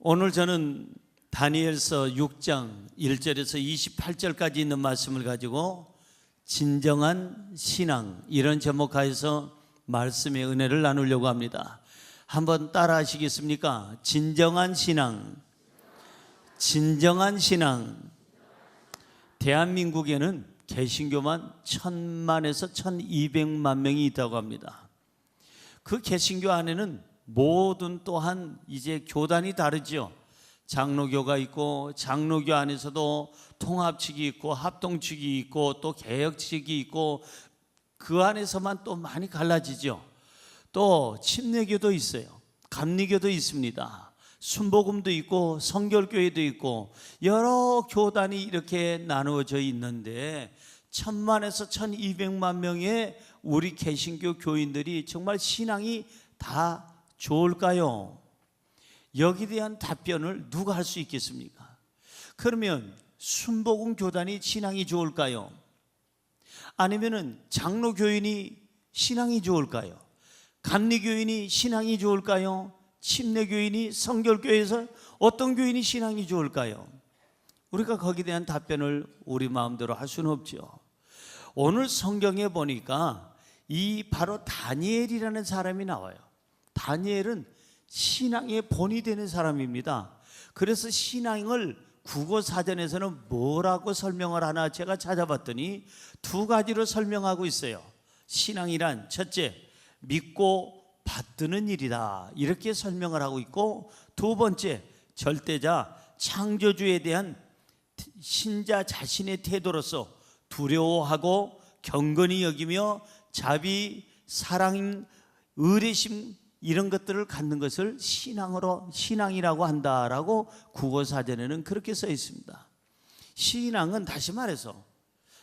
오늘 저는 다니엘서 6장 1절에서 28절까지 있는 말씀을 가지고 진정한 신앙, 이런 제목하에서 말씀의 은혜를 나누려고 합니다. 한번 따라 하시겠습니까? 진정한 신앙. 진정한 신앙. 대한민국에는 개신교만 1000만에서 1200만 명이 있다고 합니다. 그 개신교 안에는 모든 또한 이제 교단이 다르죠. 장로교가 있고, 장로교 안에서도 통합측이 있고, 합동측이 있고, 또 개혁측이 있고, 그 안에서만 또 많이 갈라지죠. 또 침례교도 있어요. 감리교도 있습니다. 순복음도 있고, 성결교회도 있고, 여러 교단이 이렇게 나누어져 있는데 1000만에서 1200만 명의 우리 개신교 교인들이 정말 신앙이 다 좋을까요? 여기에 대한 답변을 누가 할 수 있겠습니까? 그러면 순복음 교단이 신앙이 좋을까요? 아니면은 장로 교인이 신앙이 좋을까요? 감리 교인이 신앙이 좋을까요? 침례 교인이, 성결교회에서 어떤 교인이 신앙이 좋을까요? 우리가 거기에 대한 답변을 우리 마음대로 할 수는 없죠. 오늘 성경에 보니까 이 바로 다니엘이라는 사람이 나와요. 다니엘은 신앙의 본이 되는 사람입니다. 그래서 신앙을 국어사전에서는 뭐라고 설명을 하나 제가 찾아봤더니 두 가지로 설명하고 있어요. 신앙이란 첫째, 믿고 받드는 일이다, 이렇게 설명을 하고 있고, 두 번째, 절대자 창조주에 대한 신자 자신의 태도로서 두려워하고 경건히 여기며 자비, 사랑, 의뢰심, 이런 것들을 갖는 것을 신앙이라고 한다라고 국어사전에는 그렇게 써 있습니다. 신앙은 다시 말해서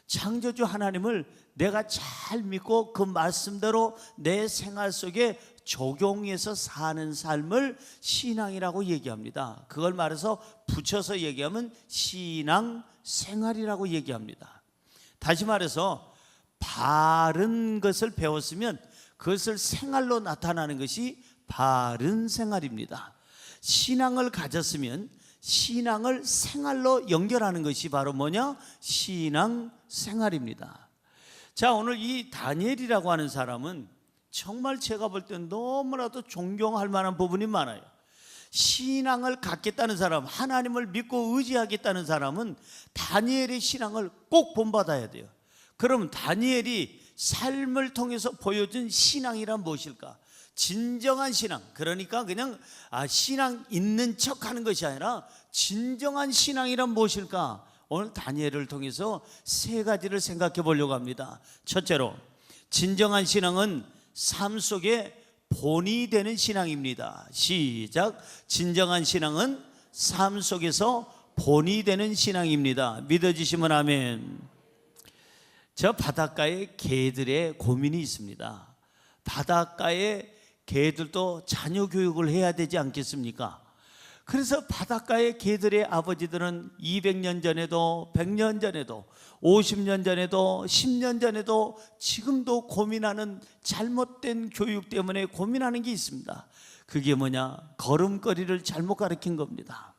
창조주 하나님을 내가 잘 믿고 그 말씀대로 내 생활 속에 적용해서 사는 삶을 신앙이라고 얘기합니다. 그걸 말해서 붙여서 얘기하면 신앙생활이라고 얘기합니다. 다시 말해서 바른 것을 배웠으면 그것을 생활로 나타나는 것이 바른 생활입니다. 신앙을 가졌으면 신앙을 생활로 연결하는 것이 바로 뭐냐? 신앙생활입니다. 자, 오늘 이 다니엘이라고 하는 사람은 정말 제가 볼 때 너무나도 존경할 만한 부분이 많아요. 신앙을 갖겠다는 사람, 하나님을 믿고 의지하겠다는 사람은 다니엘의 신앙을 꼭 본받아야 돼요. 그럼 다니엘이 삶을 통해서 보여준 신앙이란 무엇일까? 진정한 신앙, 그러니까 그냥 신앙 있는 척하는 것이 아니라 진정한 신앙이란 무엇일까? 오늘 다니엘을 통해서 세 가지를 생각해 보려고 합니다. 첫째로, 진정한 신앙은 삶 속에 본이 되는 신앙입니다. 시작. 진정한 신앙은 삶 속에서 본이 되는 신앙입니다. 믿어지시면 아멘. 저 바닷가에 개들의 고민이 있습니다. 바닷가에 개들도 자녀 교육을 해야 되지 않겠습니까? 그래서 바닷가의 개들의 아버지들은 200년 전에도 100년 전에도 50년 전에도 10년 전에도 지금도 고민하는, 잘못된 교육 때문에 고민하는 게 있습니다. 그게 뭐냐? 걸음걸이를 잘못 가르친 겁니다.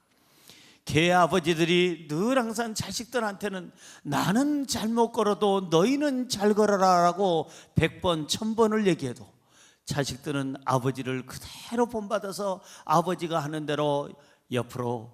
개 아버지들이 늘 항상 자식들한테는 나는 잘못 걸어도 너희는 잘 걸어라 라고 100번 1000번을 얘기해도 자식들은 아버지를 그대로 본받아서 아버지가 하는 대로 옆으로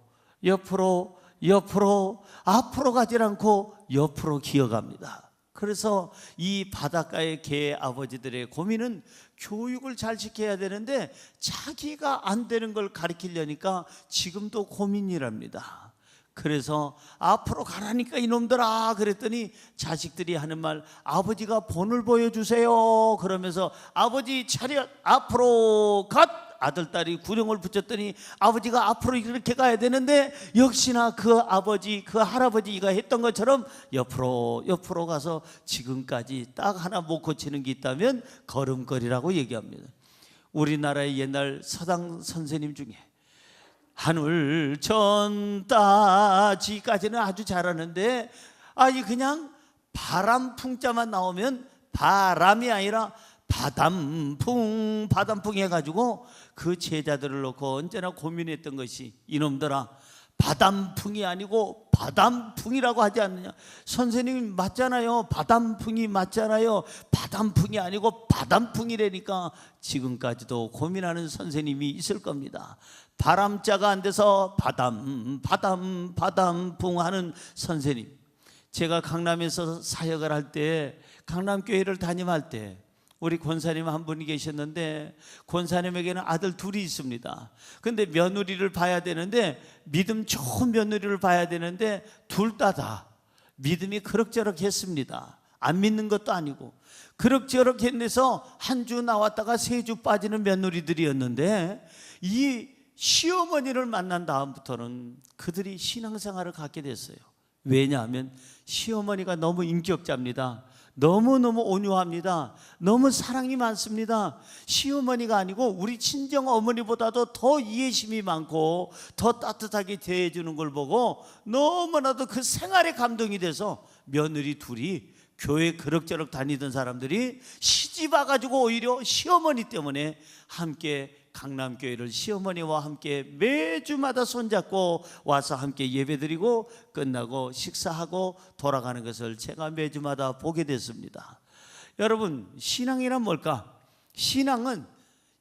앞으로 가지 않고 옆으로 기어갑니다. 그래서 이 바닷가의 개 아버지들의 고민은 교육을 잘 시켜야 되는데 자기가 안 되는 걸 가르치려니까 지금도 고민이랍니다. 그래서 앞으로 가라니까 이놈들아 그랬더니 자식들이 하는 말, 아버지가 본을 보여주세요 그러면서 아버지 차렷 앞으로 갓, 아들 딸이 구령을 붙였더니 아버지가 앞으로 이렇게 가야 되는데 역시나 그 아버지, 그 할아버지가 했던 것처럼 옆으로 가서 지금까지 딱 하나 못 고치는 게 있다면 걸음걸이라고 얘기합니다. 우리나라의 옛날 서당 선생님 중에 하늘천 따지까지는 아주 잘하는데 그냥 바람 풍자만 나오면 바람이 아니라 바담풍 해가지고 그 제자들을 놓고 언제나 고민했던 것이, 이놈들아, 바담풍이 아니고 바담풍이라고 하지 않느냐. 선생님 맞잖아요. 바담풍이 맞잖아요. 바담풍이 아니고 바담풍이라니까. 지금까지도 고민하는 선생님이 있을 겁니다. 바람자가 안 돼서 바담풍 하는 선생님. 제가 강남에서 사역을 할 때, 강남교회를 담임할 때 우리 권사님 한 분이 계셨는데, 권사님에게는 아들 둘이 있습니다. 근데 며느리를 봐야 되는데, 믿음 좋은 며느리를 봐야 되는데 둘 다 믿음이 그럭저럭 했습니다. 안 믿는 것도 아니고 그럭저럭 했는데서 한 주 나왔다가 세 주 빠지는 며느리들이었는데, 이 시어머니를 만난 다음부터는 그들이 신앙생활을 갖게 됐어요. 왜냐하면 시어머니가 너무 인격자입니다. 너무너무 온유합니다. 너무 사랑이 많습니다. 시어머니가 아니고 우리 친정 어머니보다도 더 이해심이 많고 더 따뜻하게 대해주는 걸 보고 너무나도 그 생활에 감동이 돼서 며느리 둘이 교회 그럭저럭 다니던 사람들이 시집 와가지고 오히려 시어머니 때문에 함께 강남교회를 시어머니와 함께 매주마다 손잡고 와서 함께 예배드리고 끝나고 식사하고 돌아가는 것을 제가 매주마다 보게 됐습니다. 여러분, 신앙이란 뭘까? 신앙은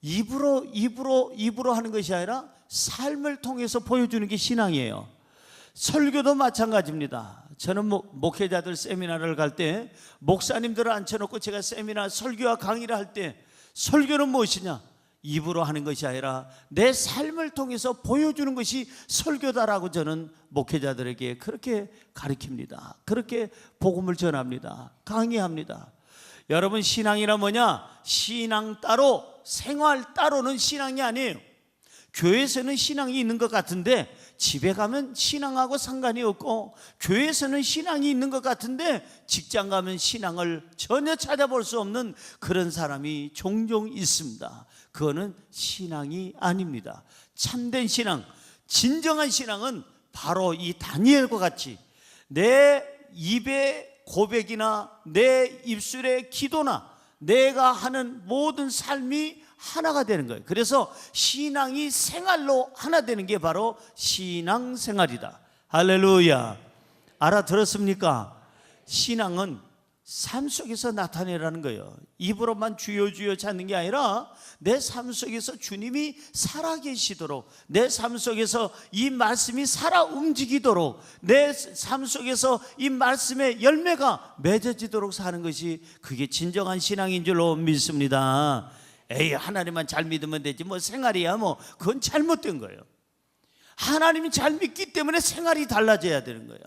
입으로 하는 것이 아니라 삶을 통해서 보여주는 게 신앙이에요. 설교도 마찬가지입니다. 저는 목회자들 세미나를 갈 때 목사님들을 앉혀놓고 제가 세미나 설교와 강의를 할 때, 설교는 무엇이냐? 입으로 하는 것이 아니라 내 삶을 통해서 보여주는 것이 설교다라고 저는 목회자들에게 그렇게 가르칩니다. 그렇게 복음을 전합니다. 강의합니다. 여러분, 신앙이란 뭐냐? 신앙 따로, 생활 따로는 신앙이 아니에요. 교회에서는 신앙이 있는 것 같은데 집에 가면 신앙하고 상관이 없고, 교회에서는 신앙이 있는 것 같은데 직장 가면 신앙을 전혀 찾아볼 수 없는 그런 사람이 종종 있습니다. 그거는 신앙이 아닙니다. 참된 신앙, 진정한 신앙은 바로 이 다니엘과 같이 내 입의 고백이나 내 입술의 기도나 내가 하는 모든 삶이 하나가 되는 거예요. 그래서 신앙이 생활로 하나 되는 게 바로 신앙생활이다. 할렐루야. 알아들었습니까? 신앙은 삶 속에서 나타내라는 거예요. 입으로만 주여 주여 찾는 게 아니라 내 삶 속에서 주님이 살아계시도록, 내 삶 속에서 이 말씀이 살아 움직이도록, 내 삶 속에서 이 말씀의 열매가 맺어지도록 사는 것이, 그게 진정한 신앙인 줄로 믿습니다. 에이, 하나님만 잘 믿으면 되지 뭐 생활이야 뭐, 그건 잘못된 거예요. 하나님이 잘 믿기 때문에 생활이 달라져야 되는 거예요.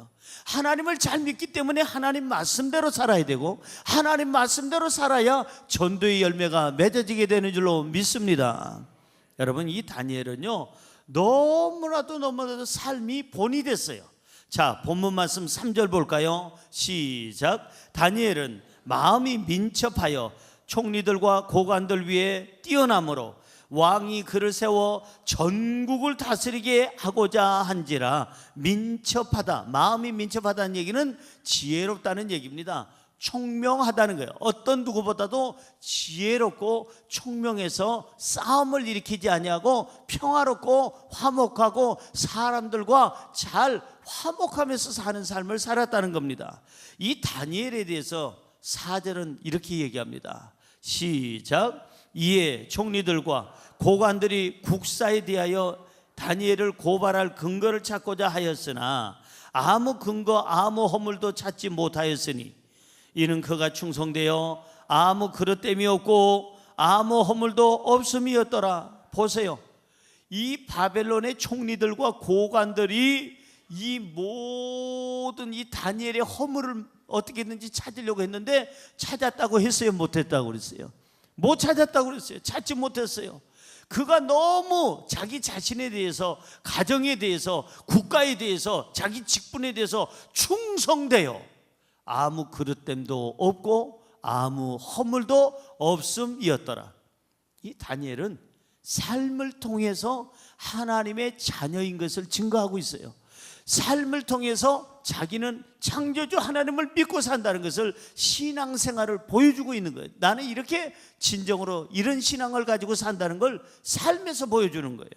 하나님을 잘 믿기 때문에 하나님 말씀대로 살아야 되고, 하나님 말씀대로 살아야 전도의 열매가 맺어지게 되는 줄로 믿습니다. 여러분, 이 다니엘은요 너무나도 삶이 본이 됐어요. 자, 본문 말씀 3절 볼까요? 시작. 다니엘은 마음이 민첩하여 총리들과 고관들 위에 뛰어남으로 왕이 그를 세워 전국을 다스리게 하고자 한지라. 민첩하다, 마음이 민첩하다는 얘기는 지혜롭다는 얘기입니다. 총명하다는 거예요. 어떤 누구보다도 지혜롭고 총명해서 싸움을 일으키지 아니하고 평화롭고 화목하고 사람들과 잘 화목하면서 사는 삶을 살았다는 겁니다. 이 다니엘에 대해서 4절은 이렇게 얘기합니다. 시작. 이에 총리들과 고관들이 국사에 대하여 다니엘을 고발할 근거를 찾고자 하였으나 아무 근거 아무 허물도 찾지 못하였으니 이는 그가 충성되어 아무 그릇됨이 없고 아무 허물도 없음이었더라. 보세요, 이 바벨론의 총리들과 고관들이 이 모든 이 다니엘의 허물을 어떻게든지 찾으려고 했는데 찾았다고 했어요? 못했다고 그랬어요? 못 찾았다고 그랬어요? 찾지 못했어요. 그가 너무 자기 자신에 대해서, 가정에 대해서, 국가에 대해서, 자기 직분에 대해서 충성되어 아무 그릇됨도 없고 아무 허물도 없음이었더라. 이 다니엘은 삶을 통해서 하나님의 자녀인 것을 증거하고 있어요. 삶을 통해서 자기는 창조주 하나님을 믿고 산다는 것을 신앙생활을 보여주고 있는 거예요. 나는 이렇게 진정으로 이런 신앙을 가지고 산다는 걸 삶에서 보여주는 거예요.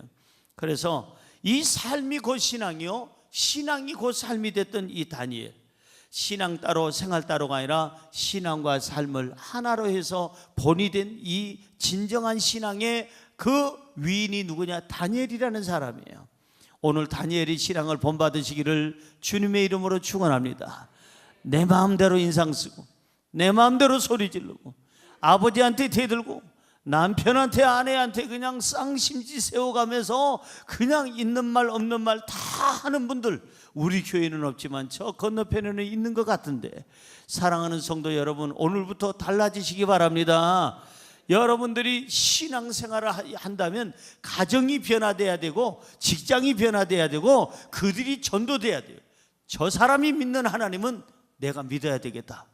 그래서 이 삶이 곧 신앙이요, 신앙이 곧 삶이 됐던 이 다니엘, 신앙 따로 생활 따로가 아니라 신앙과 삶을 하나로 해서 본이 된 이 진정한 신앙의 그 위인이 누구냐? 다니엘이라는 사람이에요. 오늘 다니엘이 신앙을 본받으시기를 주님의 이름으로 축원합니다. 내 마음대로 인상 쓰고 내 마음대로 소리 지르고 아버지한테 대들고 남편한테 아내한테 그냥 쌍심지 세워가면서 그냥 있는 말 없는 말 다 하는 분들, 우리 교회는 없지만 저 건너편에는 있는 것 같은데, 사랑하는 성도 여러분, 오늘부터 달라지시기 바랍니다. 여러분들이 신앙생활을 한다면 가정이 변화돼야 되고 직장이 변화돼야 되고 그들이 전도돼야 돼요. 저 사람이 믿는 하나님은 내가 믿어야 되겠다.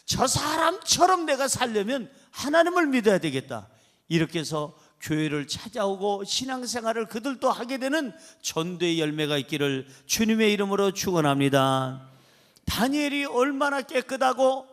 저 사람처럼 내가 살려면 하나님을 믿어야 되겠다. 이렇게 해서 교회를 찾아오고 신앙생활을 그들도 하게 되는 전도의 열매가 있기를 주님의 이름으로 축원합니다. 다니엘이 얼마나 깨끗하고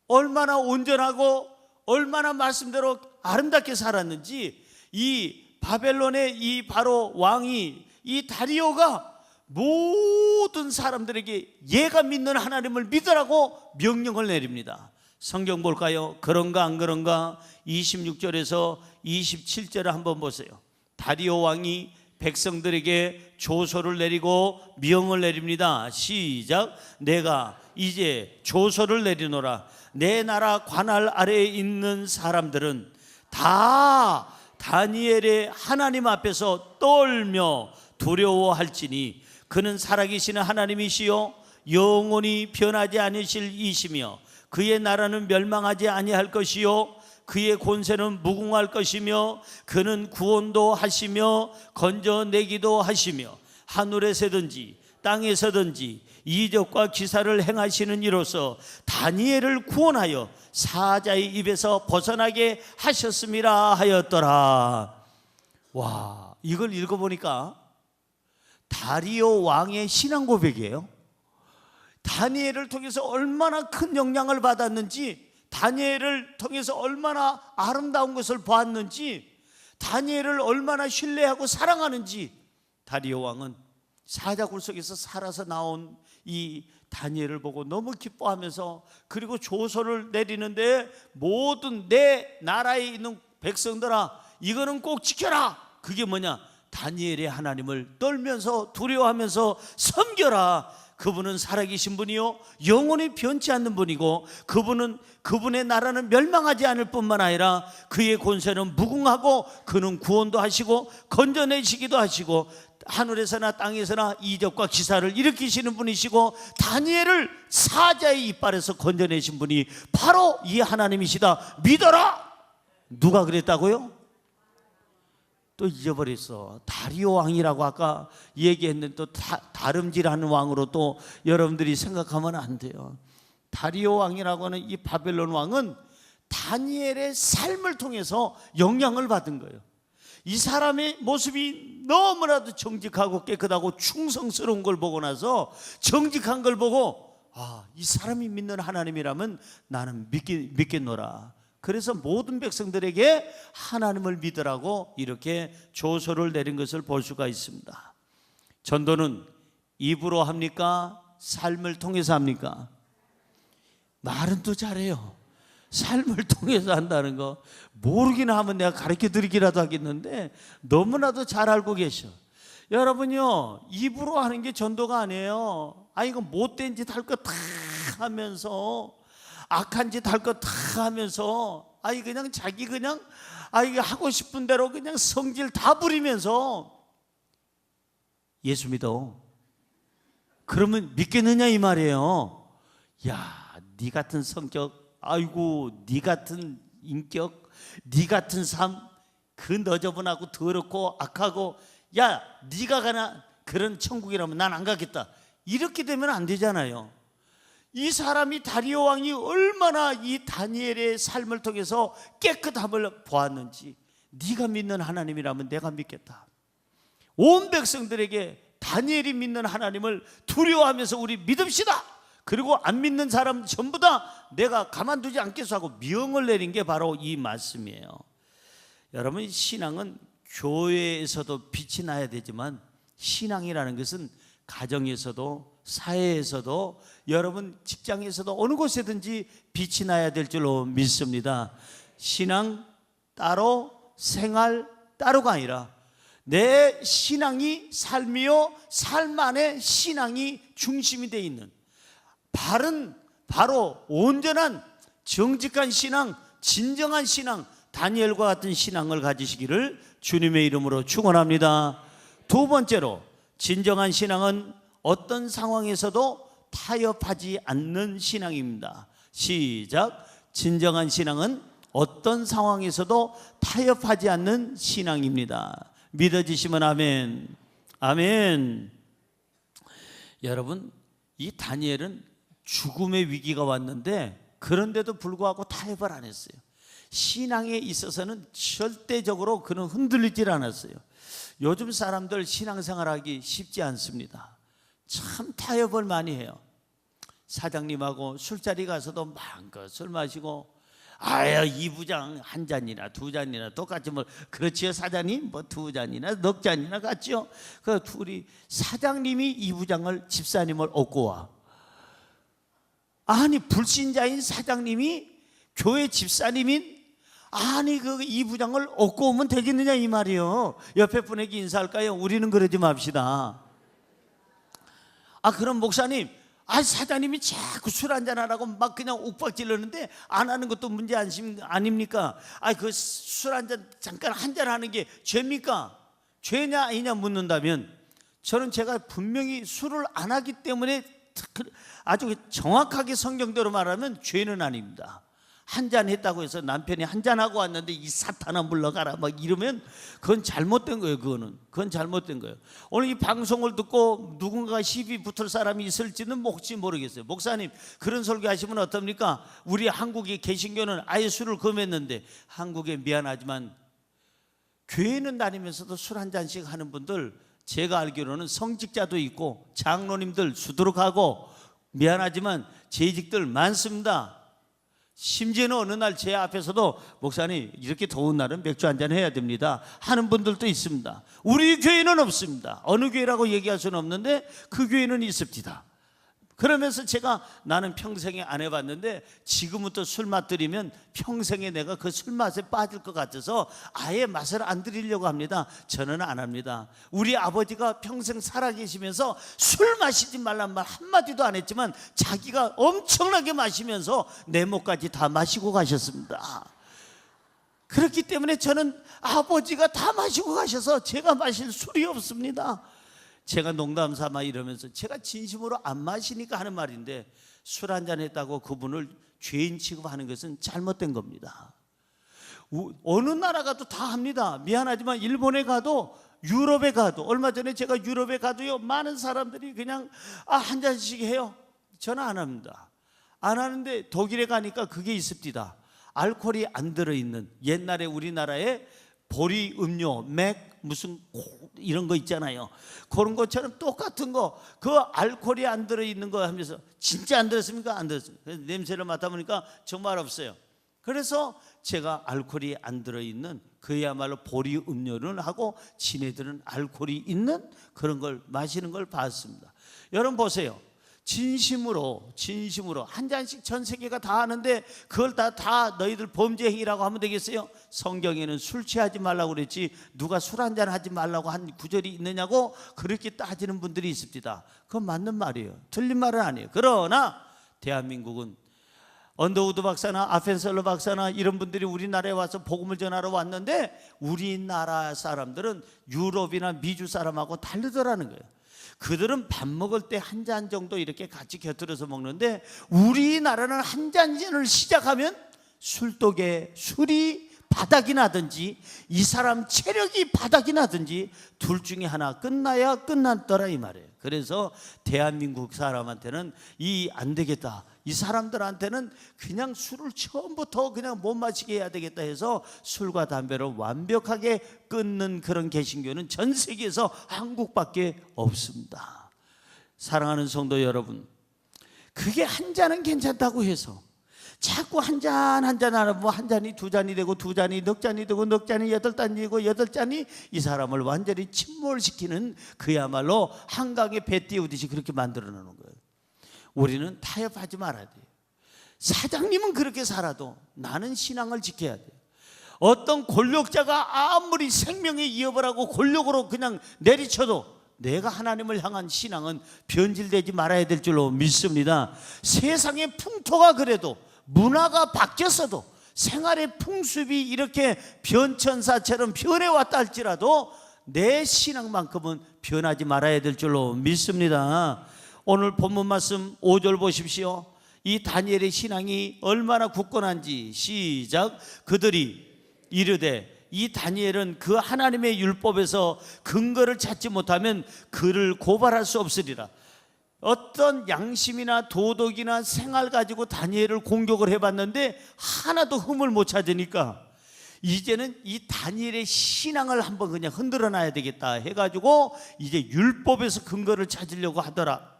얼마나 온전하고 얼마나 말씀대로 아름답게 살았는지, 이 바벨론의 이 바로 왕이, 이 다리오가 모든 사람들에게 얘가 믿는 하나님을 믿으라고 명령을 내립니다. 성경 볼까요? 그런가 안 그런가? 26절에서 27절을 한번 보세요. 다리오 왕이 백성들에게 조서를 내리고 명을 내립니다. 시작. 내가 이제 조서를 내리노라. 내 나라 관할 아래에 있는 사람들은 다 다니엘의 하나님 앞에서 떨며 두려워할지니 그는 살아계시는 하나님이시요 영원히 변하지 않으실 이시며 그의 나라는 멸망하지 아니할 것이요 그의 권세는 무궁할 것이며 그는 구원도 하시며 건져내기도 하시며 하늘에 서든지 땅에 서든지 이적과 기사를 행하시는 이로써 다니엘을 구원하여 사자의 입에서 벗어나게 하셨음이라 하였더라. 와, 이걸 읽어보니까 다리오 왕의 신앙 고백이에요. 다니엘을 통해서 얼마나 큰 영향을 받았는지, 다니엘을 통해서 얼마나 아름다운 것을 보았는지, 다니엘을 얼마나 신뢰하고 사랑하는지, 다리오 왕은 사자굴 속에서 살아서 나온 이 다니엘을 보고 너무 기뻐하면서, 그리고 조서를 내리는데 모든 내 나라에 있는 백성들아 이거는 꼭 지켜라. 그게 뭐냐? 다니엘의 하나님을 떨면서 두려워하면서 섬겨라. 그분은 살아계신 분이요 영원히 변치 않는 분이고 그분의 나라는 멸망하지 않을 뿐만 아니라 그의 권세는 무궁하고 그는 구원도 하시고 건져내시기도 하시고 하늘에서나 땅에서나 이적과 기사를 일으키시는 분이시고 다니엘을 사자의 이빨에서 건져내신 분이 바로 이 하나님이시다. 믿어라. 누가 그랬다고요? 또 잊어버렸어. 다리오 왕이라고 아까 얘기했는데 또 다름질하는 왕으로 또 여러분들이 생각하면 안 돼요. 다리오 왕이라고 하는 이 바벨론 왕은 다니엘의 삶을 통해서 영향을 받은 거예요. 이 사람의 모습이 너무나도 정직하고 깨끗하고 충성스러운 걸 보고 나서, 정직한 걸 보고 이 사람이 믿는 하나님이라면 나는 믿겠노라. 그래서 모든 백성들에게 하나님을 믿으라고 이렇게 조서를 내린 것을 볼 수가 있습니다. 전도는 입으로 합니까? 삶을 통해서 합니까? 말은 또 잘해요. 삶을 통해서 한다는 거 모르기나 하면 내가 가르쳐 드리기라도 하겠는데 너무나도 잘 알고 계셔. 여러분요, 입으로 하는 게 전도가 아니에요. 이거 못된 짓 할 거 다 하면서, 악한 짓 할 거 다 하면서, 그냥 자기 그냥 하고 싶은 대로 그냥 성질 다 부리면서 예수 믿어. 그러면 믿겠느냐 이 말이에요. 야, 네 같은 성격, 네 같은 인격, 네 같은 삶, 그 너저분하고 더럽고 악하고, 야, 네가 가나 그런 천국이라면 난 안 가겠다. 이렇게 되면 안 되잖아요. 이 사람이 다리오 왕이 얼마나 이 다니엘의 삶을 통해서 깨끗함을 보았는지, 네가 믿는 하나님이라면 내가 믿겠다. 온 백성들에게 다 다니엘이 믿는 하나님을 두려워하면서 우리 믿읍시다. 그리고 안 믿는 사람 전부 다 내가 가만두지 않겠소 하고 명을 내린 게 바로 이 말씀이에요. 여러분, 신앙은 교회에서도 빛이 나야 되지만 신앙이라는 것은 가정에서도 사회에서도 여러분 직장에서도 어느 곳에든지 빛이 나야 될 줄로 믿습니다. 신앙 따로 생활 따로가 아니라 내 신앙이 삶이요, 삶 안에 신앙이 중심이 되어 있는 바로 온전한 정직한 신앙, 진정한 신앙, 다니엘과 같은 신앙을 가지시기를 주님의 이름으로 축원합니다. 두 번째로, 진정한 신앙은 어떤 상황에서도 타협하지 않는 신앙입니다. 시작. 진정한 신앙은 어떤 상황에서도 타협하지 않는 신앙입니다. 믿어지시면 아멘. 아멘. 여러분, 이 다니엘은 죽음의 위기가 왔는데 그런데도 불구하고 타협을 안 했어요. 신앙에 있어서는 절대적으로 그는 흔들리질 않았어요. 요즘 사람들 신앙생활하기 쉽지 않습니다. 참 타협을 많이 해요. 사장님하고 술자리 가서도 마음껏 술 마시고, 아유, 이 부장 한 잔이나 두 잔이나 똑같이 뭐 그렇지요 사장님? 뭐 두 잔이나 넉 잔이나 같지요. 그 둘이 사장님이 이 부장을 집사님을 얻고 와. 아니, 불신자인 사장님이 교회 집사님인 아니 그 이 부장을 얻고 오면 되겠느냐 이 말이요. 옆에 분에게 인사할까요? 우리는 그러지 맙시다. 그럼 목사님, 사장님이 자꾸 술 한잔 하라고 막 그냥 욱박질르는데 안 하는 것도 문제 아닙니까? 그 술 한잔 잠깐 한잔 하는 게 죄입니까? 죄냐 아니냐 묻는다면 저는 제가 분명히 술을 안 하기 때문에 아주 정확하게 성경대로 말하면 죄는 아닙니다. 한잔 했다고 해서 남편이 한잔하고 왔는데 이 사탄아 물러가라 막 이러면 그건 잘못된 거예요. 그건 잘못된 거예요. 오늘 이 방송을 듣고 누군가가 시비 붙을 사람이 있을지는 혹시 모르겠어요. 목사님, 그런 설교 하시면 어떻습니까? 우리 한국의 개신교는 아예 술을 금했는데, 한국에 미안하지만 교회는 다니면서도 술 한 잔씩 하는 분들 제가 알기로는 성직자도 있고 장로님들 수두룩하고 미안하지만 재직들 많습니다. 심지어는 어느 날 제 앞에서도 목사님 이렇게 더운 날은 맥주 한잔 해야 됩니다 하는 분들도 있습니다. 우리 교회는 없습니다. 어느 교회라고 얘기할 수는 없는데 그 교회는 있습니다. 그러면서 제가 나는 평생에 안 해봤는데 지금부터 술 맛들이면 평생에 내가 그 술 맛에 빠질 것 같아서 아예 맛을 안 들이려고 합니다. 저는 안 합니다. 우리 아버지가 평생 살아계시면서 술 마시지 말란 말 한마디도 안 했지만 자기가 엄청나게 마시면서 내 목까지 다 마시고 가셨습니다. 그렇기 때문에 저는 아버지가 다 마시고 가셔서 제가 마실 술이 없습니다. 제가 농담 삼아 이러면서 제가 진심으로 안 마시니까 하는 말인데, 술 한잔 했다고 그분을 죄인 취급하는 것은 잘못된 겁니다. 어느 나라 가도 다 합니다. 미안하지만 일본에 가도 유럽에 가도, 얼마 전에 제가 유럽에 가도요, 많은 사람들이 그냥 한 잔씩 해요. 저는 안 합니다. 안 하는데 독일에 가니까 그게 있습니다. 알코올이 안 들어있는, 옛날에 우리나라에 보리 음료, 맥 무슨 이런 거 있잖아요. 그런 것처럼 똑같은 거, 그 알코올이 안 들어있는 거 하면서, 진짜 안 들었습니까? 안 들었습니다. 냄새를 맡아보니까 정말 없어요. 그래서 제가 알코올이 안 들어있는 그야말로 보리 음료를 하고 지네들은 알코올이 있는 그런 걸 마시는 걸 봤습니다. 여러분 보세요. 진심으로 한 잔씩 전 세계가 다 하는데 그걸 다 너희들 범죄 행위라고 하면 되겠어요? 성경에는 술 취하지 말라고 그랬지 누가 술 한 잔 하지 말라고 한 구절이 있느냐고 그렇게 따지는 분들이 있습니다. 그건 맞는 말이에요. 틀린 말은 아니에요. 그러나 대한민국은 언더우드 박사나 아펜셀러 박사나 이런 분들이 우리나라에 와서 복음을 전하러 왔는데 우리나라 사람들은 유럽이나 미주 사람하고 다르더라는 거예요. 그들은 밥 먹을 때 한 잔 정도 이렇게 같이 곁들여서 먹는데 우리나라는 한 잔을 시작하면 술독에 술이 바닥이 나든지 이 사람 체력이 바닥이 나든지 둘 중에 하나 끝나야 끝났더라 이 말이에요. 그래서 대한민국 사람한테는 안 되겠다, 이 사람들한테는 그냥 술을 처음부터 그냥 못 마시게 해야 되겠다 해서 술과 담배를 완벽하게 끊는 그런 개신교는 전 세계에서 한국밖에 없습니다. 사랑하는 성도 여러분, 그게 한 잔은 괜찮다고 해서 자꾸 한 잔 하면 한 잔이 두 잔이 되고 두 잔이 넉 잔이 되고 넉 잔이 여덟 잔이고 여덟 잔이 이 사람을 완전히 침몰시키는 그야말로 한강에 배 띄우듯이 그렇게 만들어 놓는 거예요. 우리는 타협하지 말아야 돼요. 사장님은 그렇게 살아도 나는 신앙을 지켜야 돼요. 어떤 권력자가 아무리 생명의 위협을 하고 권력으로 그냥 내리쳐도 내가 하나님을 향한 신앙은 변질되지 말아야 될 줄로 믿습니다. 세상의 풍토가 그래도 문화가 바뀌었어도 생활의 풍습이 이렇게 변천사처럼 변해왔다 할지라도 내 신앙만큼은 변하지 말아야 될 줄로 믿습니다. 오늘 본문 말씀 5절 보십시오. 이 다니엘의 신앙이 얼마나 굳건한지 시작. 그들이 이르되 이 다니엘은 그 하나님의 율법에서 근거를 찾지 못하면 그를 고발할 수 없으리라. 어떤 양심이나 도덕이나 생활 가지고 다니엘을 공격을 해봤는데 하나도 흠을 못 찾으니까 이제는 이 다니엘의 신앙을 한번 그냥 흔들어 놔야 되겠다 해가지고 이제 율법에서 근거를 찾으려고 하더라.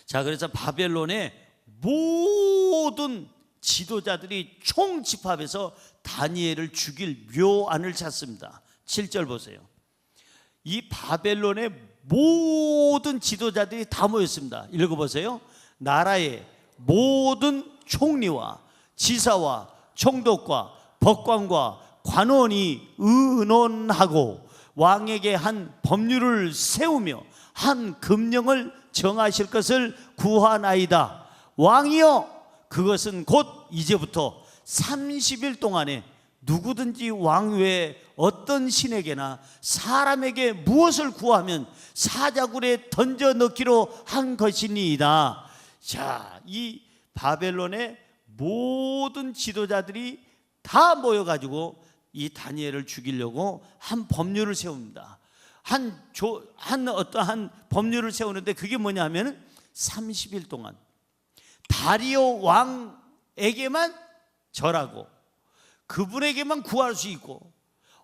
자, 그래서 바벨론의 모든 지도자들이 총집합해서 다니엘을 죽일 묘안을 찾습니다. 7절 보세요. 이 바벨론의 모든 지도자들이 다 모였습니다. 읽어보세요. 나라의 모든 총리와 지사와 총독과 법관과 관원이 의논하고 왕에게 한 법률을 세우며 한 금령을 정하실 것을 구하나이다. 왕이여, 그것은 곧 이제부터 30일 동안에 누구든지 왕 외에 어떤 신에게나 사람에게 무엇을 구하면 사자굴에 던져 넣기로 한 것이니이다. 자, 이 바벨론의 모든 지도자들이 다 모여가지고 이 다니엘을 죽이려고 한 법률을 세웁니다. 어떠한 법률을 세우는데 그게 뭐냐면 30일 동안 다리오 왕에게만 절하고 그분에게만 구할 수 있고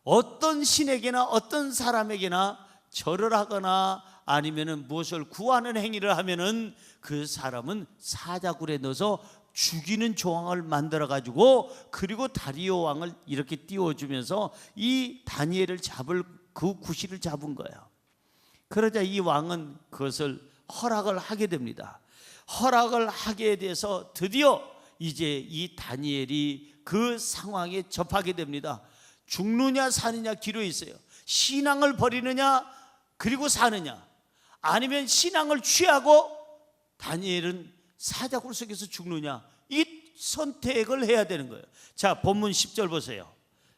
어떤 신에게나 어떤 사람에게나 절을 하거나 아니면은 무엇을 구하는 행위를 하면은 그 사람은 사자굴에 넣어서 죽이는 조항을 만들어 가지고 그리고 다리오 왕을 이렇게 띄워주면서 이 다니엘을 잡을 그 구실을 잡은 거예요. 그러자 이 왕은 그것을 허락을 하게 됩니다. 허락을 하게 돼서 드디어 이제 이 다니엘이 그 상황에 접하게 됩니다. 죽느냐 사느냐 기로에 있어요. 신앙을 버리느냐 그리고 사느냐, 아니면 신앙을 취하고 다니엘은 사자굴 속에서 죽느냐, 이 선택을 해야 되는 거예요. 자, 본문 10절 보세요.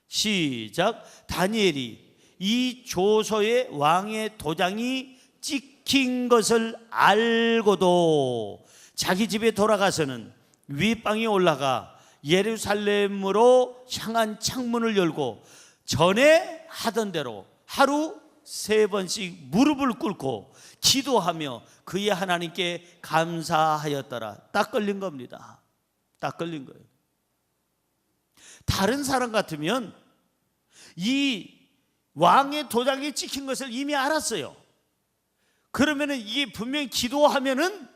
시작. 다니엘이 이 조서에 왕의 도장이 찍힌 것을 알고도 자기 집에 돌아가서는 윗방에 올라가 예루살렘으로 향한 창문을 열고 전에 하던 대로 하루 3번씩 무릎을 꿇고 기도하며 그의 하나님께 감사하였더라. 딱 걸린 겁니다. 딱 걸린 거예요. 다른 사람 같으면 이 왕의 도장이 찍힌 것을 이미 알았어요. 그러면은 이게 분명히 기도하면은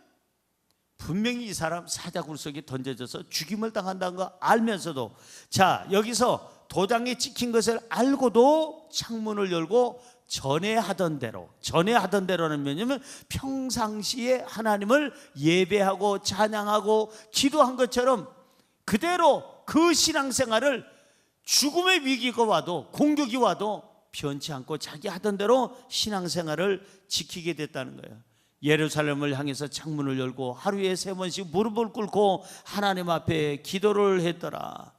분명히 이 사람 사자굴 속에 던져져서 죽임을 당한다는 거 알면서도, 자, 여기서 도장에 찍힌 것을 알고도 창문을 열고 전에 하던 대로는 뭐냐면 평상시에 하나님을 예배하고 찬양하고 기도한 것처럼 그대로 그 신앙생활을 죽음의 위기가 와도 공격이 와도 변치 않고 자기 하던 대로 신앙생활을 지키게 됐다는 거예요. 예루살렘을 향해서 창문을 열고 하루에 3번씩 무릎을 꿇고 하나님 앞에 기도를 했더라.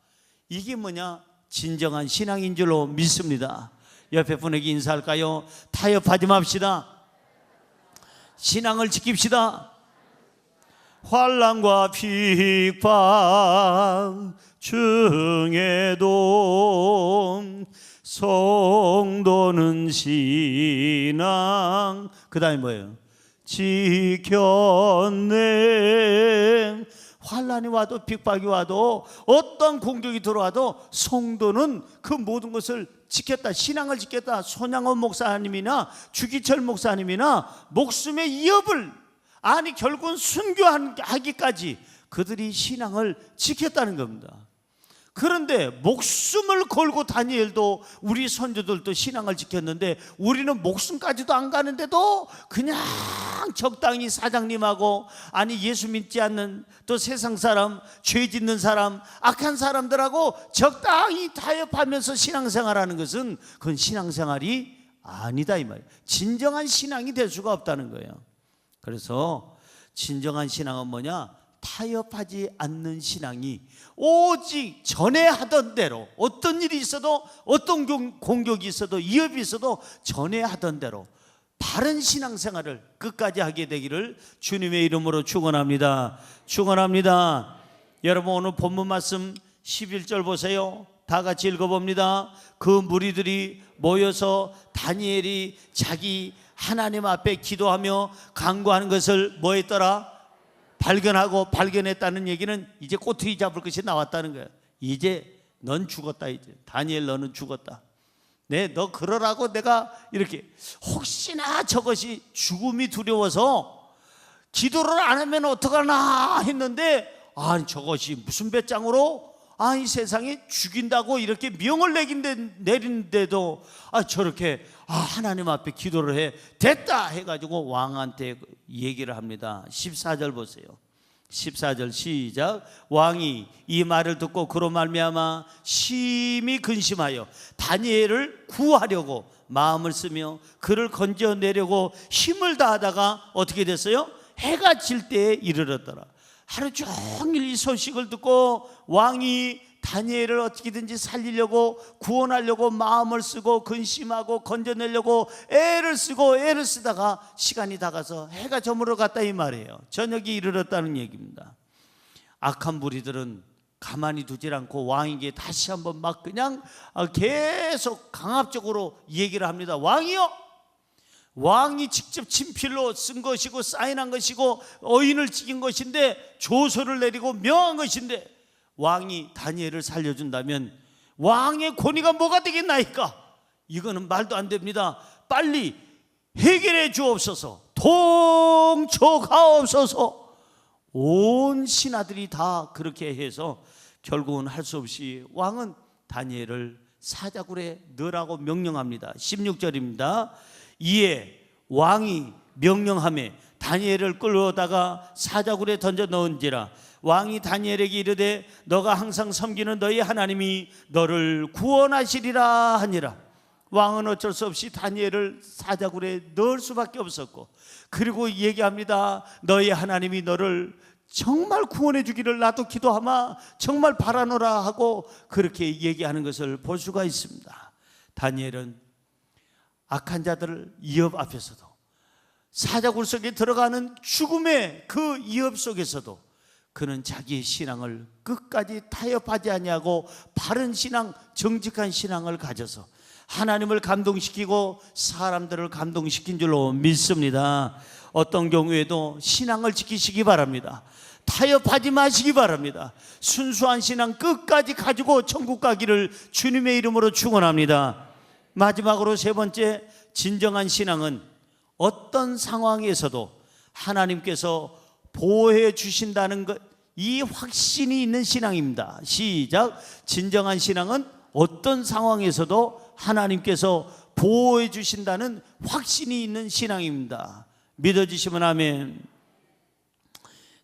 이게 뭐냐? 진정한 신앙인 줄로 믿습니다. 옆에 분에게 인사할까요? 타협하지 맙시다. 신앙을 지킵시다. 환난과 핍박 중에도 성도는 신앙 그 다음에 뭐예요? 지켰네. 환난이 와도 핍박이 와도 어떤 공격이 들어와도 성도는 그 모든 것을 지켰다. 신앙을 지켰다. 손양원 목사님이나 주기철 목사님이나 목숨의 위협을 아니 결국은 순교하기까지 그들이 신앙을 지켰다는 겁니다. 그런데 목숨을 걸고 다니엘도 우리 선조들도 신앙을 지켰는데 우리는 목숨까지도 안 가는데도 그냥 적당히 사장님하고 아니 예수 믿지 않는 또 세상 사람, 죄 짓는 사람, 악한 사람들하고 적당히 타협하면서 신앙생활하는 것은 그건 신앙생활이 아니다 이 말이에요. 진정한 신앙이 될 수가 없다는 거예요. 그래서 진정한 신앙은 뭐냐? 타협하지 않는 신앙이 오직 전에 하던 대로 어떤 일이 있어도 어떤 공격이 있어도 위협이 있어도 전에 하던 대로 바른 신앙생활을 끝까지 하게 되기를 주님의 이름으로 축원합니다. 축원합니다. 여러분 오늘 본문 말씀 11절 보세요. 다 같이 읽어봅니다. 그 무리들이 모여서 다니엘이 자기 하나님 앞에 기도하며 간구하는 것을 뭐 했더라? 발견했다는 얘기는 이제 꼬투리 잡을 것이 나왔다는 거예요. 이제 넌 죽었다. 이제 다니엘 너는 죽었다. 너 그러라고 내가 이렇게 혹시나 저것이 죽음이 두려워서 기도를 안 하면 어떡하나 했는데 아니 저것이 무슨 배짱으로 이 세상에 죽인다고 이렇게 명을 내린데도 저렇게 하나님 앞에 기도를 해 됐다 해가지고 왕한테 얘기를 합니다. 14절 보세요. 14절 시작. 왕이 이 말을 듣고 그로 말미암아 심히 근심하여 다니엘을 구하려고 마음을 쓰며 그를 건져내려고 힘을 다하다가 어떻게 됐어요? 해가 질 때에 이르렀더라. 하루 종일 이 소식을 듣고 왕이 다니엘을 어떻게든지 살리려고 구원하려고 마음을 쓰고 근심하고 건져내려고 애를 쓰다가 시간이 다 가서 해가 저물어 갔다 이 말이에요. 저녁이 이르렀다는 얘기입니다. 악한 무리들은 가만히 두질 않고 왕에게 다시 한번 막 그냥 계속 강압적으로 얘기를 합니다. 왕이요, 왕이 직접 친필로 쓴 것이고 사인한 것이고 어인을 찍은 것인데 조서를 내리고 명한 것인데 왕이 다니엘을 살려준다면 왕의 권위가 뭐가 되겠나이까? 이거는 말도 안 됩니다. 빨리 해결해 주옵소서. 통촉하옵소서. 온 신하들이 다 그렇게 해서 결국은 할 수 없이 왕은 다니엘을 사자굴에 넣으라고 명령합니다. 16절입니다. 이에 왕이 명령하며 다니엘을 끌어다가 사자굴에 던져 넣은지라. 왕이 다니엘에게 이르되 너가 항상 섬기는 너희 하나님이 너를 구원하시리라 하니라. 왕은 어쩔 수 없이 다니엘을 사자굴에 넣을 수밖에 없었고 그리고 얘기합니다. 너희 하나님이 너를 정말 구원해 주기를 나도 기도하마 정말 바라노라 하고 그렇게 얘기하는 것을 볼 수가 있습니다. 다니엘은 악한 자들을 위협 앞에서도 사자굴 속에 들어가는 죽음의 그 위협 속에서도 그는 자기의 신앙을 끝까지 타협하지 아니하고 바른 신앙, 정직한 신앙을 가져서 하나님을 감동시키고 사람들을 감동시킨 줄로 믿습니다. 어떤 경우에도 신앙을 지키시기 바랍니다. 타협하지 마시기 바랍니다. 순수한 신앙 끝까지 가지고 천국 가기를 주님의 이름으로 축원합니다. 마지막으로 세 번째, 진정한 신앙은 어떤 상황에서도 하나님께서 보호해 주신다는 것, 이 확신이 있는 신앙입니다. 시작. 진정한 신앙은 어떤 상황에서도 하나님께서 보호해 주신다는 확신이 있는 신앙입니다. 믿어지시면 아멘.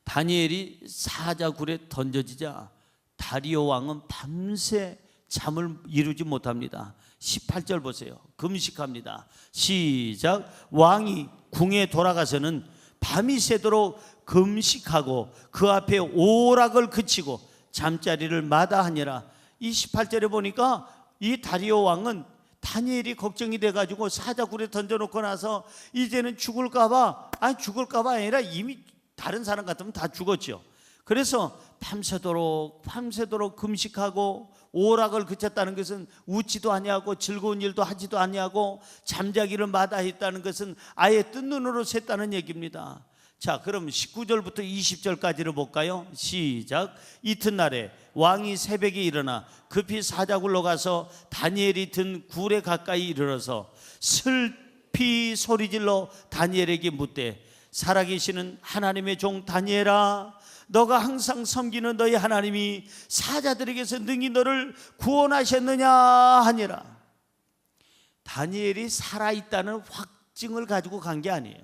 다니엘이 사자굴에 던져지자 다리오 왕은 밤새 잠을 이루지 못합니다. 18절 보세요. 금식합니다. 시작. 왕이 궁에 돌아가서는 밤이 새도록 금식하고 그 앞에 오락을 그치고 잠자리를 마다하니라. 이 18절에 보니까 이 다리오 왕은 다니엘이 걱정이 돼가지고 사자굴에 던져놓고 나서 이제는 죽을까봐 아니라 이미 다른 사람 같으면 다 죽었죠. 그래서 밤새도록 금식하고 오락을 그쳤다는 것은 웃지도 아니하고 즐거운 일도 하지도 아니하고 잠자기를 마다했다는 것은 아예 뜬 눈으로 샜다는 얘기입니다. 자, 그럼 19절부터 20절까지를 볼까요? 시작. 이튿날에 왕이 새벽에 일어나 급히 사자굴로 가서 다니엘이 든 굴에 가까이 이르러서 슬피 소리질러 다니엘에게 묻되, 살아계시는 하나님의 종 다니엘아, 너가 항상 섬기는 너희 하나님이 사자들에게서 능히 너를 구원하셨느냐 하니라. 다니엘이 살아있다는 확증을 가지고 간 게 아니에요.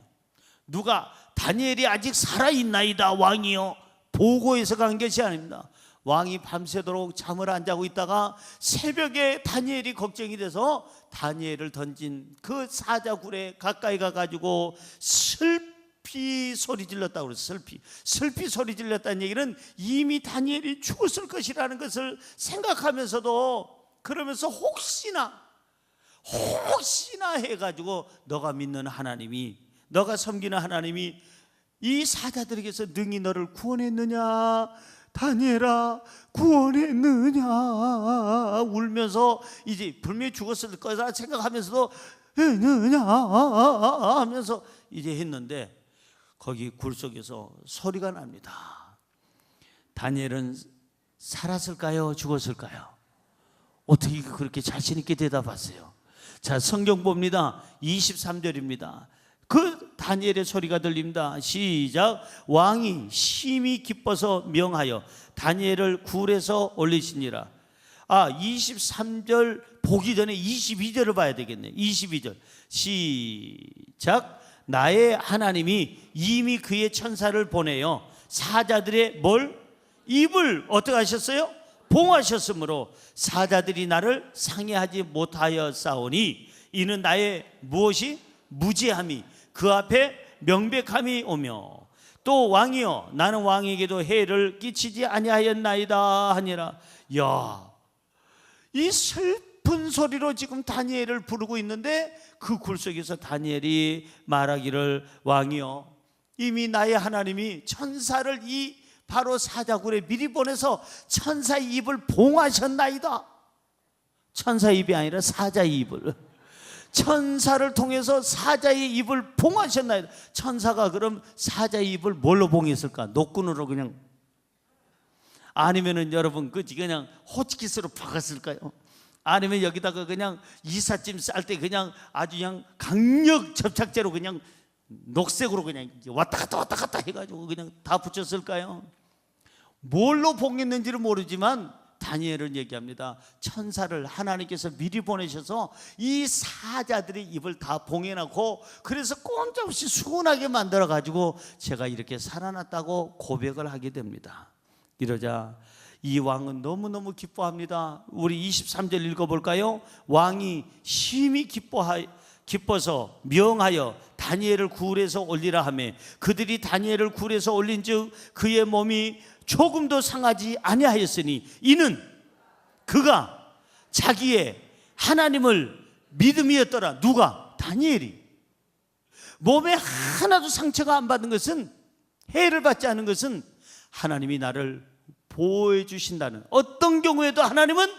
누가 다니엘이 아직 살아있나이다 왕이요 보고해서 간 것이 아닙니다. 왕이 밤새도록 잠을 안 자고 있다가 새벽에 다니엘이 걱정이 돼서 다니엘을 던진 그 사자굴에 가까이 가가지고 슬피 소리 질렀다고 그랬어요. 슬피 소리 질렀다는 얘기는 이미 다니엘이 죽었을 것이라는 것을 생각하면서도, 그러면서 혹시나 해가지고 너가 믿는 하나님이, 너가 섬기는 하나님이 이 사자들에게서 능히 너를 구원했느냐, 다니엘아 구원했느냐 울면서, 이제 분명히 죽었을 거라 생각하면서도 했느냐 하면서 이제 했는데, 거기 굴 속에서 소리가 납니다. 다니엘은 살았을까요? 죽었을까요? 어떻게 그렇게 자신 있게 대답하세요? 자, 성경 봅니다. 23절입니다. 그 다니엘의 소리가 들립니다. 시작. 왕이 심히 기뻐서 명하여 다니엘을 굴에서 올리시니라. 23절 보기 전에 22절을 봐야 되겠네. 22절 시작. 나의 하나님이 이미 그의 천사를 보내어 사자들의 입을 어떻게 하셨어요? 봉하셨으므로 사자들이 나를 상해하지 못하여 싸우니, 이는 나의 무엇이? 무지함이 그 앞에 명백함이 오며, 또 왕이여 나는 왕에게도 해를 끼치지 아니하였나이다 하니라. 야, 이 슬픈 소리로 지금 다니엘을 부르고 있는데 그 굴 속에서 다니엘이 말하기를, 왕이여 이미 나의 하나님이 천사를 이 바로 사자굴에 미리 보내서 천사의 입을 봉하셨나이다. 천사의 입이 아니라 사자의 입을, 천사를 통해서 사자의 입을 봉하셨나이다. 천사가 그럼 사자의 입을 뭘로 봉했을까? 노끈으로 그냥, 아니면은 여러분 그냥 호치키스로 박았을까요? 아니면 여기다가 그냥 이삿짐 쌀 때 그냥 아주 그냥 강력 접착제로 그냥 녹색으로 그냥 왔다 갔다 해가지고 그냥 다 붙였을까요? 뭘로 봉했는지를 모르지만 다니엘은 얘기합니다. 천사를 하나님께서 미리 보내셔서 이 사자들의 입을 다 봉해놓고, 그래서 꼼짝없이 수군하게 만들어가지고 제가 이렇게 살아났다고 고백을 하게 됩니다. 이러자 이 왕은 너무너무 기뻐합니다. 우리 23절 읽어볼까요? 왕이 심히 기뻐서 명하여 다니엘을 굴에서 올리라 하매, 그들이 다니엘을 굴에서 올린즉 그의 몸이 조금도 상하지 아니하였으니, 이는 그가 자기의 하나님을 믿음이었더라. 누가? 다니엘이. 몸에 하나도 상처가 안 받은 것은, 해를 받지 않은 것은 하나님이 나를 보호해 주신다는, 어떤 경우에도 하나님은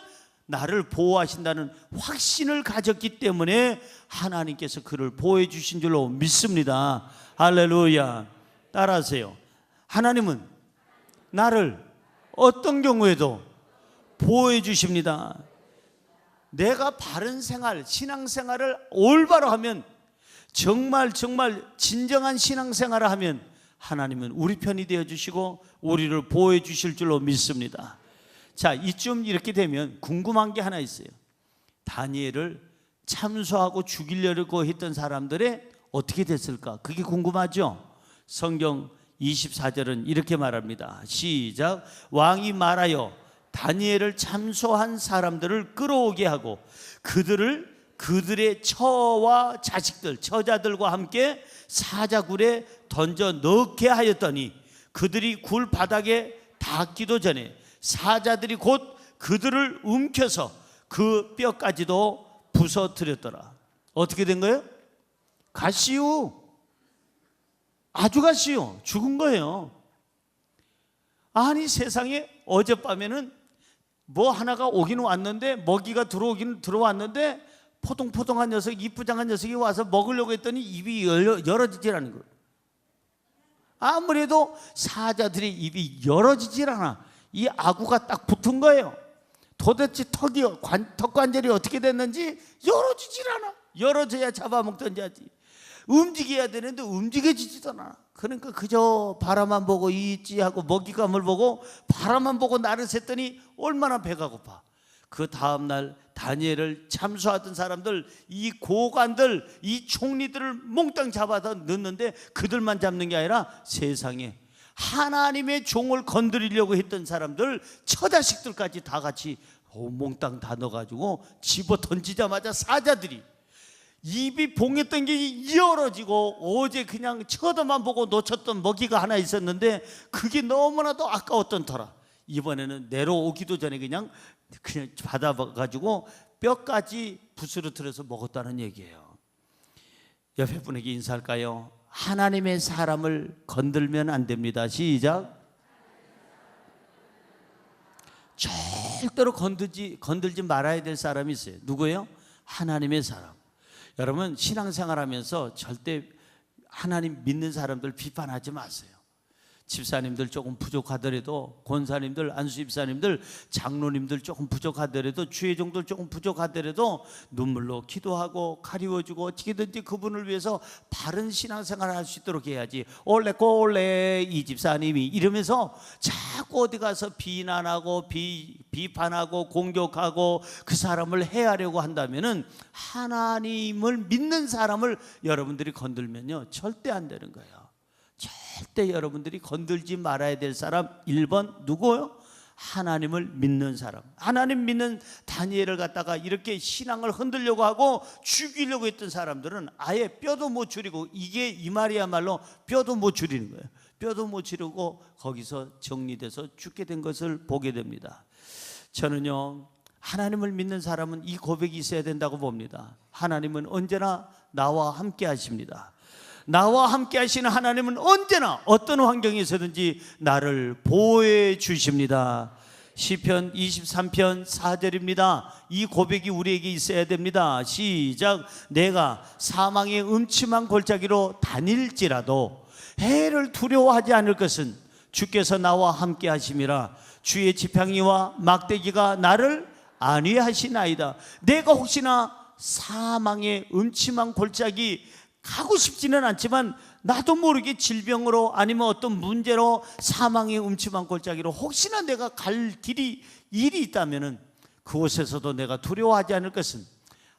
나를 보호하신다는 확신을 가졌기 때문에 하나님께서 그를 보호해 주신 줄로 믿습니다. 할렐루야. 따라하세요. 하나님은 나를 어떤 경우에도 보호해 주십니다. 내가 바른 생활, 신앙생활을 올바로 하면, 정말 진정한 신앙생활을 하면 하나님은 우리 편이 되어주시고 우리를 보호해 주실 줄로 믿습니다. 자, 이쯤 이렇게 되면 궁금한 게 하나 있어요. 다니엘을 참소하고 죽이려고 했던 사람들의 어떻게 됐을까? 그게 궁금하죠? 성경 24절은 이렇게 말합니다. 시작. 왕이 말하여 다니엘을 참소한 사람들을 끌어오게 하고 그들의 처와 자식들, 처자들과 함께 사자굴에 던져 넣게 하였더니, 그들이 굴 바닥에 닿기도 전에 사자들이 곧 그들을 움켜서 그 뼈까지도 부서뜨렸더라. 어떻게 된 거예요? 갔시요. 아주 갔시요. 죽은 거예요. 아니 세상에 어젯밤에는 뭐 하나가 오긴 왔는데, 먹이가 들어오긴 들어왔는데 포동포동한 녀석, 이쁘장한 녀석이 와서 먹으려고 했더니 입이 열어지질 않는 거예요. 아무래도 사자들의 입이 열어지질 않아. 이 아구가 딱 붙은 거예요. 도대체 턱관절이 어떻게 됐는지 열어지질 않아. 열어져야 잡아먹던지 하지. 움직여야 되는데 움직여지지도 않아. 그러니까 그저 바라만 보고 있지 하고 먹잇감을 보고 바라만 보고 나를 샜더니 얼마나 배가 고파. 그 다음날 다니엘을 참수하던 사람들, 이 고관들, 이 총리들을 몽땅 잡아서 넣는데 그들만 잡는 게 아니라 세상에 하나님의 종을 건드리려고 했던 사람들, 처자식들까지 다 같이 몽땅 다 넣어가지고 집어 던지자마자 사자들이 입이 봉했던 게 열어지고, 어제 그냥 쳐다만 보고 놓쳤던 먹이가 하나 있었는데 그게 너무나도 아까웠던 터라 이번에는 내려오기도 전에 그냥 받아가지고 뼈까지 부스러뜨려서 먹었다는 얘기예요. 옆에 분에게 인사할까요? 하나님의 사람을 건들면 안 됩니다. 시작. 절대로 건들지 말아야 될 사람이 있어요. 누구예요? 하나님의 사람. 여러분 신앙생활하면서 절대 하나님 믿는 사람들 비판하지 마세요. 집사님들 조금 부족하더라도, 권사님들, 안수집사님들, 장로님들 조금 부족하더라도, 주의종들 조금 부족하더라도 눈물로 기도하고 가리워주고 어떻게든지 그분을 위해서 바른 신앙생활을 할 수 있도록 해야지. 올레 이 집사님이 이러면서 자꾸 어디 가서 비난하고 비판하고 공격하고 그 사람을 해하려고 한다면은 하나님을 믿는 사람을 여러분들이 건들면요 절대 안 되는 거예요. 절대 여러분들이 건들지 말아야 될 사람 1번 누구요? 하나님을 믿는 사람. 하나님 믿는 다니엘을 갖다가 이렇게 신앙을 흔들려고 하고 죽이려고 했던 사람들은 아예 뼈도 못 추리고, 이게 이 말이야말로 뼈도 못 추리는 거예요. 뼈도 못 추리고 거기서 정리돼서 죽게 된 것을 보게 됩니다. 저는요 하나님을 믿는 사람은 이 고백이 있어야 된다고 봅니다. 하나님은 언제나 나와 함께 하십니다. 나와 함께 하시는 하나님은 언제나 어떤 환경에서든지 나를 보호해 주십니다. 시편 23편 4절입니다. 이 고백이 우리에게 있어야 됩니다. 시작. 내가 사망의 음침한 골짜기로 다닐지라도 해를 두려워하지 않을 것은 주께서 나와 함께 하심이라. 주의 지팡이와 막대기가 나를 안위하시나이다. 내가 혹시나 사망의 음침한 골짜기 가고 싶지는 않지만 나도 모르게 질병으로 아니면 어떤 문제로 사망의 음침한 골짜기로 혹시나 내가 갈 일이 있다면 그곳에서도 내가 두려워하지 않을 것은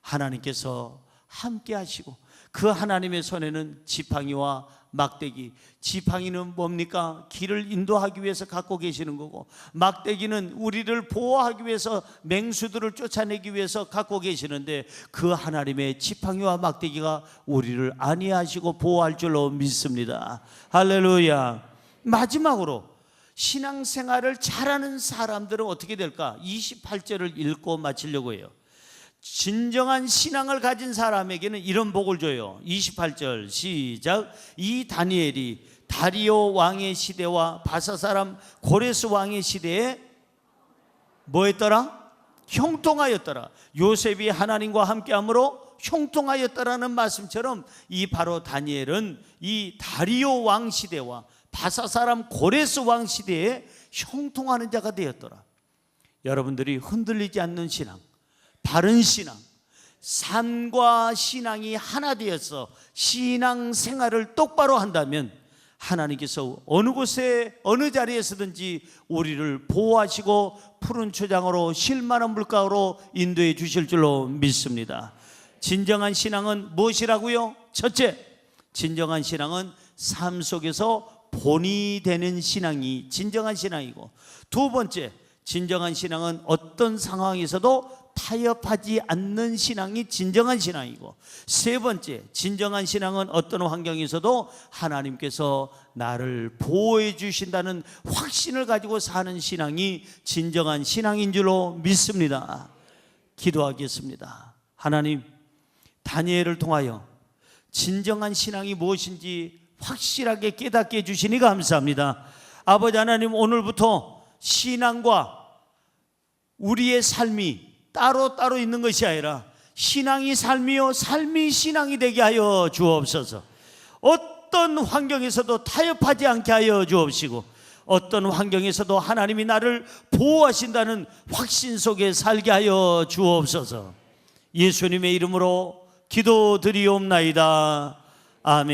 하나님께서 함께 하시고, 그 하나님의 손에는 지팡이와 막대기. 지팡이는 뭡니까? 길을 인도하기 위해서 갖고 계시는 거고, 막대기는 우리를 보호하기 위해서, 맹수들을 쫓아내기 위해서 갖고 계시는데, 그 하나님의 지팡이와 막대기가 우리를 안위하시고 보호할 줄로 믿습니다. 할렐루야. 마지막으로 신앙생활을 잘하는 사람들은 어떻게 될까? 28절을 읽고 마치려고 해요. 진정한 신앙을 가진 사람에게는 이런 복을 줘요. 28절 시작. 이 다니엘이 다리오 왕의 시대와 바사 사람 고레스 왕의 시대에 뭐 했더라? 형통하였더라. 요셉이 하나님과 함께함으로 형통하였더라는 말씀처럼 이 바로 다니엘은 이 다리오 왕 시대와 바사 사람 고레스 왕 시대에 형통하는 자가 되었더라. 여러분들이 흔들리지 않는 신앙, 바른 신앙, 삶과 신앙이 하나 되어서 신앙 생활을 똑바로 한다면 하나님께서 어느 곳에 어느 자리에서든지 우리를 보호하시고 푸른 초장으로 쉴만한 물가로 인도해 주실 줄로 믿습니다. 진정한 신앙은 무엇이라고요? 첫째, 진정한 신앙은 삶 속에서 본이 되는 신앙이 진정한 신앙이고, 두 번째, 진정한 신앙은 어떤 상황에서도 타협하지 않는 신앙이 진정한 신앙이고, 세 번째, 진정한 신앙은 어떤 환경에서도 하나님께서 나를 보호해 주신다는 확신을 가지고 사는 신앙이 진정한 신앙인 줄로 믿습니다. 기도하겠습니다. 하나님, 다니엘을 통하여 진정한 신앙이 무엇인지 확실하게 깨닫게 해주시니 감사합니다. 아버지 하나님, 오늘부터 신앙과 우리의 삶이 따로따로 있는 것이 아니라 신앙이 삶이요 삶이 신앙이 되게 하여 주옵소서. 어떤 환경에서도 타협하지 않게 하여 주옵시고, 어떤 환경에서도 하나님이 나를 보호하신다는 확신 속에 살게 하여 주옵소서. 예수님의 이름으로 기도드리옵나이다. 아멘.